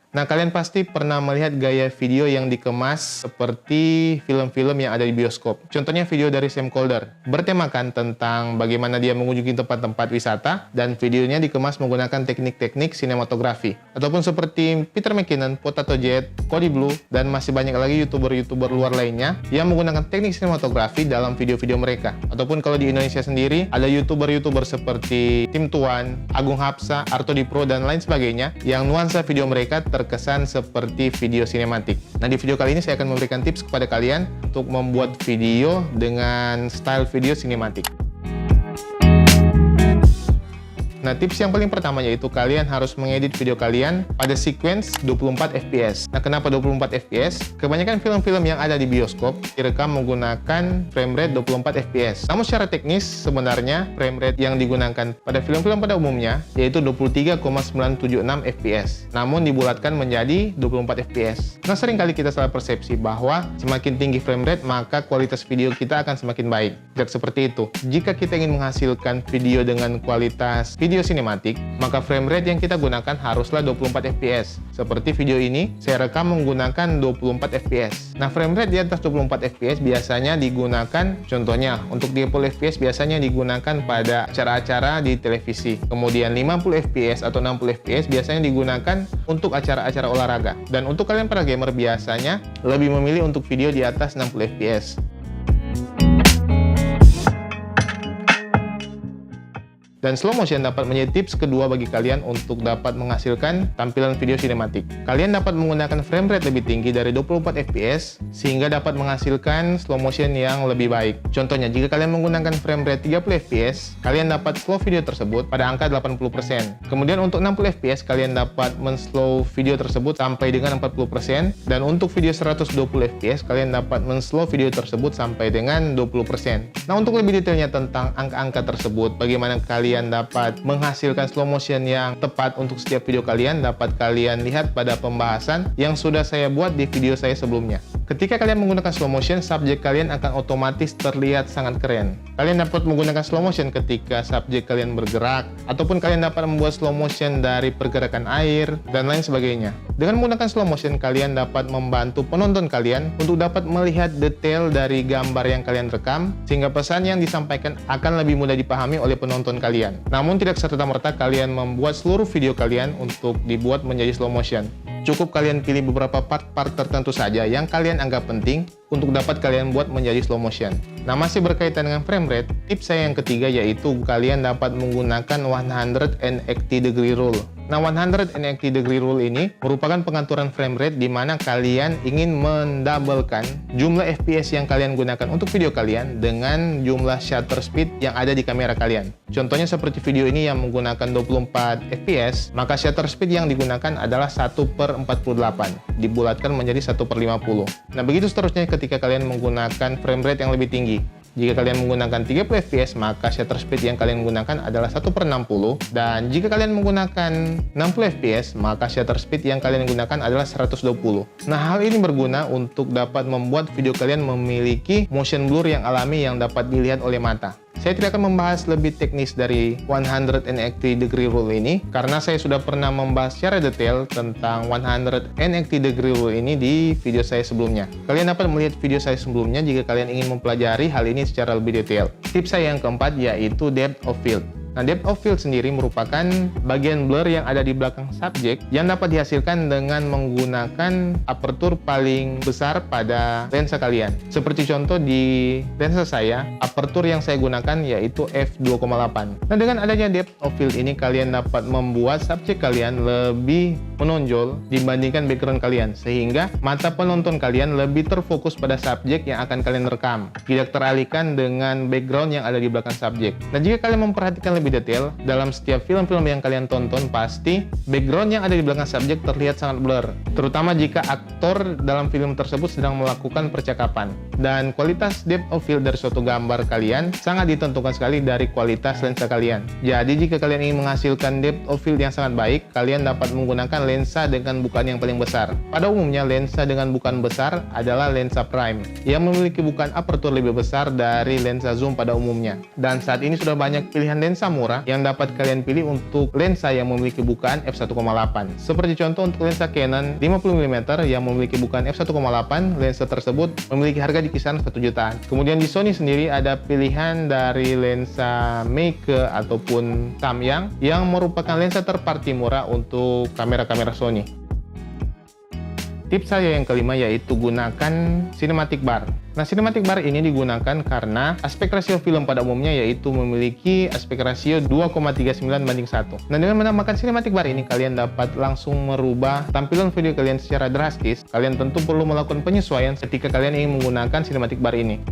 Nah, kalian pasti pernah melihat gaya video yang dikemas seperti film-film yang ada di bioskop. Contohnya video dari Sam Kolder, bertemakan tentang bagaimana dia mengunjungi tempat-tempat wisata dan videonya dikemas menggunakan teknik-teknik sinematografi. Ataupun seperti Peter McKinnon, Potato Jet, Cody Blue, dan masih banyak lagi YouTuber-YouTuber luar lainnya yang menggunakan teknik sinematografi dalam video-video mereka. Ataupun kalau di Indonesia sendiri, ada YouTuber-YouTuber seperti Tim Tuan, Agung Hapsa, Arto Dipro, dan lain sebagainya yang nuansa video mereka terkesan seperti video sinematik. Nah, di video kali ini saya akan memberikan tips kepada kalian untuk membuat video dengan style video sinematik. Nah, tips yang paling pertama yaitu kalian harus mengedit video kalian pada sequence 24 fps. Nah, kenapa 24 fps? Kebanyakan film-film yang ada di bioskop direkam menggunakan frame rate 24 fps. Namun secara teknis sebenarnya frame rate yang digunakan pada film-film pada umumnya yaitu 23,976 fps. Namun dibulatkan menjadi 24 fps. Nah, seringkali kita salah persepsi bahwa semakin tinggi frame rate maka kualitas video kita akan semakin baik. Tidak seperti itu. Jika kita ingin menghasilkan video dengan kualitas video sinematik, maka frame rate yang kita gunakan haruslah 24 fps. Seperti video ini, saya rekam menggunakan 24 fps. Nah, frame rate di atas 24 fps biasanya digunakan, contohnya untuk 30 fps biasanya digunakan pada acara-acara di televisi. Kemudian 50 fps atau 60 fps biasanya digunakan untuk acara-acara olahraga. Dan untuk kalian para gamer biasanya lebih memilih untuk video di atas 60 fps. Dan slow motion dapat menjadi tips kedua bagi kalian untuk dapat menghasilkan tampilan video sinematik. Kalian dapat menggunakan frame rate lebih tinggi dari 24 fps sehingga dapat menghasilkan slow motion yang lebih baik. Contohnya, jika kalian menggunakan frame rate 30 fps, kalian dapat slow video tersebut pada angka 80%. Kemudian untuk 60 fps, kalian dapat men-slow video tersebut sampai dengan 40%. Dan untuk video 120 fps, kalian dapat men-slow video tersebut sampai dengan 20%. Nah, untuk lebih detailnya tentang angka-angka tersebut, bagaimana kalian dapat menghasilkan slow motion yang tepat untuk setiap video kalian, dapat kalian lihat pada pembahasan yang sudah saya buat di video saya sebelumnya. Ketika kalian menggunakan slow motion, subjek kalian akan otomatis terlihat sangat keren. Kalian dapat menggunakan slow motion ketika subjek kalian bergerak, ataupun kalian dapat membuat slow motion dari pergerakan air, dan lain sebagainya. Dengan menggunakan slow motion, kalian dapat membantu penonton kalian untuk dapat melihat detail dari gambar yang kalian rekam, sehingga pesan yang disampaikan akan lebih mudah dipahami oleh penonton kalian. Namun tidak serta-merta kalian membuat seluruh video kalian untuk dibuat menjadi slow motion. Cukup kalian pilih beberapa part-part tertentu saja yang kalian anggap penting untuk dapat kalian buat menjadi slow motion. Nah, masih berkaitan dengan frame rate, tips saya yang ketiga yaitu kalian dapat menggunakan 180 degree rule. Nah, 180 degree rule ini merupakan pengaturan frame rate di mana kalian ingin mendabelkan jumlah FPS yang kalian gunakan untuk video kalian dengan jumlah shutter speed yang ada di kamera kalian. Contohnya seperti video ini yang menggunakan 24 FPS, maka shutter speed yang digunakan adalah 1/48, dibulatkan menjadi 1/50. Nah, begitu seterusnya ketika kalian menggunakan frame rate yang lebih tinggi. Jika kalian menggunakan 30 fps, maka shutter speed yang kalian gunakan adalah 1/60. Dan jika kalian menggunakan 60 fps, maka shutter speed yang kalian gunakan adalah 120. Nah, hal ini berguna untuk dapat membuat video kalian memiliki motion blur yang alami yang dapat dilihat oleh mata. Saya tidak akan membahas lebih teknis dari 180 degree rule ini, karena saya sudah pernah membahas secara detail tentang 180 degree rule ini di video saya sebelumnya. Kalian dapat melihat video saya sebelumnya jika kalian ingin mempelajari hal ini secara lebih detail. Tips saya yang keempat yaitu depth of field. Nah, depth of field sendiri merupakan bagian blur yang ada di belakang subjek yang dapat dihasilkan dengan menggunakan aperture paling besar pada lensa kalian. Seperti contoh di lensa saya, aperture yang saya gunakan yaitu f2,8. Nah, dengan adanya depth of field ini, kalian dapat membuat subjek kalian lebih menonjol dibandingkan background kalian, sehingga mata penonton kalian lebih terfokus pada subjek yang akan kalian rekam, tidak teralihkan dengan background yang ada di belakang subjek. Nah, jika kalian memperhatikan lebih detail, dalam setiap film-film yang kalian tonton pasti background yang ada di belakang subjek terlihat sangat blur, terutama jika aktor dalam film tersebut sedang melakukan percakapan. Dan kualitas depth of field dari suatu gambar kalian sangat ditentukan sekali dari kualitas lensa kalian. Jadi jika kalian ingin menghasilkan depth of field yang sangat baik, kalian dapat menggunakan lensa dengan bukaan yang paling besar. Pada umumnya lensa dengan bukaan besar adalah lensa prime yang memiliki bukaan aperture lebih besar dari lensa zoom pada umumnya. Dan saat ini sudah banyak pilihan lensa murah yang dapat kalian pilih untuk lensa yang memiliki bukaan f1.8. Seperti contoh untuk lensa Canon 50mm yang memiliki bukaan f1.8, lensa tersebut memiliki harga di kisaran 1 jutaan. Kemudian di Sony sendiri ada pilihan dari lensa Meike ataupun Samyang yang merupakan lensa terparty murah untuk kamera-kamera Sony. Tips saya yang kelima yaitu gunakan cinematic bar. Nah, cinematic bar ini digunakan karena aspek rasio film pada umumnya yaitu memiliki aspek rasio 2,39:1. Nah, dengan menambahkan cinematic bar ini kalian dapat langsung merubah tampilan video kalian secara drastis. Kalian tentu perlu melakukan penyesuaian ketika kalian ingin menggunakan cinematic bar ini.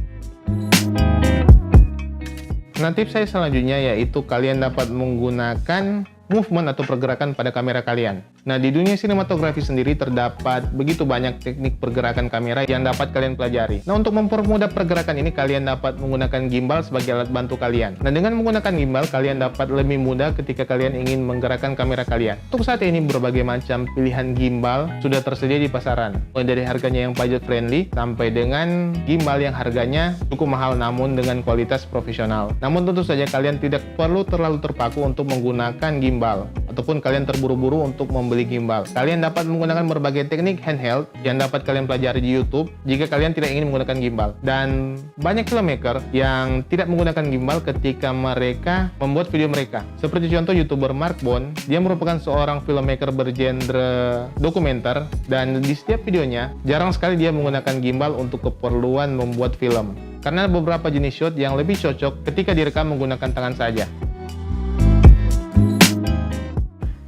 Nah, tips saya selanjutnya yaitu kalian dapat menggunakan movement atau pergerakan pada kamera kalian. Nah, di dunia sinematografi sendiri terdapat begitu banyak teknik pergerakan kamera yang dapat kalian pelajari. Nah, untuk mempermudah pergerakan ini, kalian dapat menggunakan gimbal sebagai alat bantu kalian. Nah, dengan menggunakan gimbal, kalian dapat lebih mudah ketika kalian ingin menggerakkan kamera kalian. Untuk saat ini, berbagai macam pilihan gimbal sudah tersedia di pasaran. Mulai dari harganya yang budget friendly, sampai dengan gimbal yang harganya cukup mahal namun dengan kualitas profesional. Namun tentu saja kalian tidak perlu terlalu terpaku untuk menggunakan gimbal, ataupun kalian terburu-buru untuk membeli gimbal. Kalian dapat menggunakan berbagai teknik handheld yang dapat kalian pelajari di YouTube jika kalian tidak ingin menggunakan gimbal. Dan banyak filmmaker yang tidak menggunakan gimbal ketika mereka membuat video mereka. Seperti contoh YouTuber Mark Bone, dia merupakan seorang filmmaker bergenre dokumenter dan di setiap videonya jarang sekali dia menggunakan gimbal untuk keperluan membuat film. Karena beberapa jenis shot yang lebih cocok ketika direkam menggunakan tangan saja.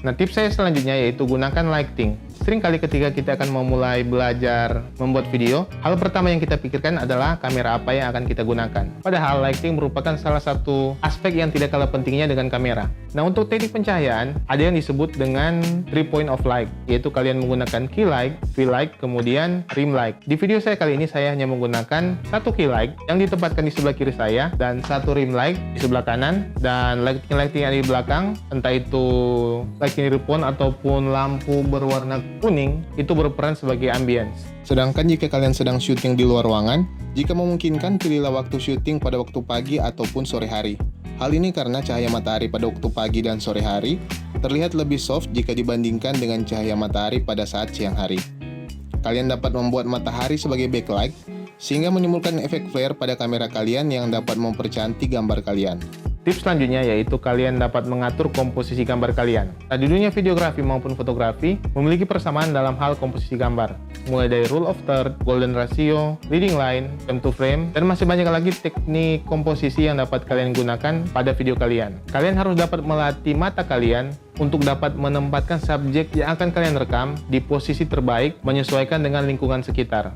Nah, tips saya selanjutnya yaitu gunakan lighting. Seringkali ketika kita akan memulai belajar membuat video, hal pertama yang kita pikirkan adalah kamera apa yang akan kita gunakan. Padahal lighting merupakan salah satu aspek yang tidak kalah pentingnya dengan kamera. Nah, untuk teknik pencahayaan, ada yang disebut dengan 3 point of light, yaitu kalian menggunakan key light, fill light, kemudian rim light. Di video saya kali ini saya hanya menggunakan satu key light yang ditempatkan di sebelah kiri saya dan satu rim light di sebelah kanan, dan lighting yang ada di belakang, entah itu lighting earphone ataupun lampu berwarna kuning, itu berperan sebagai ambience. Sedangkan jika kalian sedang syuting di luar ruangan, jika memungkinkan pilihlah waktu syuting pada waktu pagi ataupun sore hari. Hal ini karena cahaya matahari pada waktu pagi dan sore hari terlihat lebih soft jika dibandingkan dengan cahaya matahari pada saat siang hari. Kalian dapat membuat matahari sebagai backlight sehingga menimbulkan efek flare pada kamera kalian yang dapat mempercantik gambar kalian. Tips selanjutnya yaitu kalian dapat mengatur komposisi gambar kalian. Nah, di dunia videografi maupun fotografi memiliki persamaan dalam hal komposisi gambar. Mulai dari rule of third, golden ratio, leading line, frame to frame, dan masih banyak lagi teknik komposisi yang dapat kalian gunakan pada video kalian. Kalian harus dapat melatih mata kalian untuk dapat menempatkan subjek yang akan kalian rekam di posisi terbaik menyesuaikan dengan lingkungan sekitar.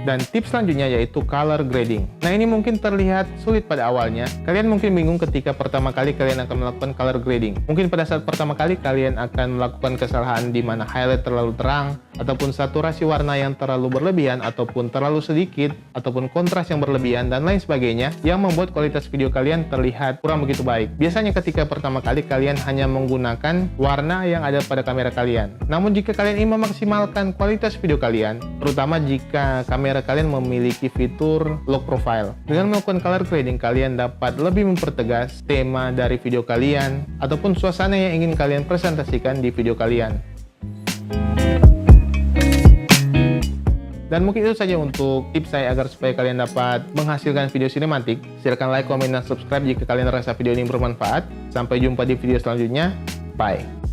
Dan tips selanjutnya yaitu color grading. Nah, ini mungkin terlihat sulit pada awalnya. Kalian mungkin bingung ketika pertama kali kalian akan melakukan color grading. Mungkin pada saat pertama kali kalian akan melakukan kesalahan di mana highlight terlalu terang, ataupun saturasi warna yang terlalu berlebihan, ataupun terlalu sedikit, ataupun kontras yang berlebihan, dan lain sebagainya, yang membuat kualitas video kalian terlihat kurang begitu baik. Biasanya ketika pertama kali kalian hanya menggunakan warna yang ada pada kamera kalian. Namun jika kalian ingin memaksimalkan kualitas video kalian, terutama jika kamera kalian memiliki fitur lock profile. Dengan melakukan color grading, kalian dapat lebih mempertegas tema dari video kalian ataupun suasana yang ingin kalian presentasikan di video kalian. Dan mungkin itu saja untuk tips saya agar supaya kalian dapat menghasilkan video sinematik. Silahkan like, komen, dan subscribe jika kalian merasa video ini bermanfaat. Sampai jumpa di video selanjutnya. Bye.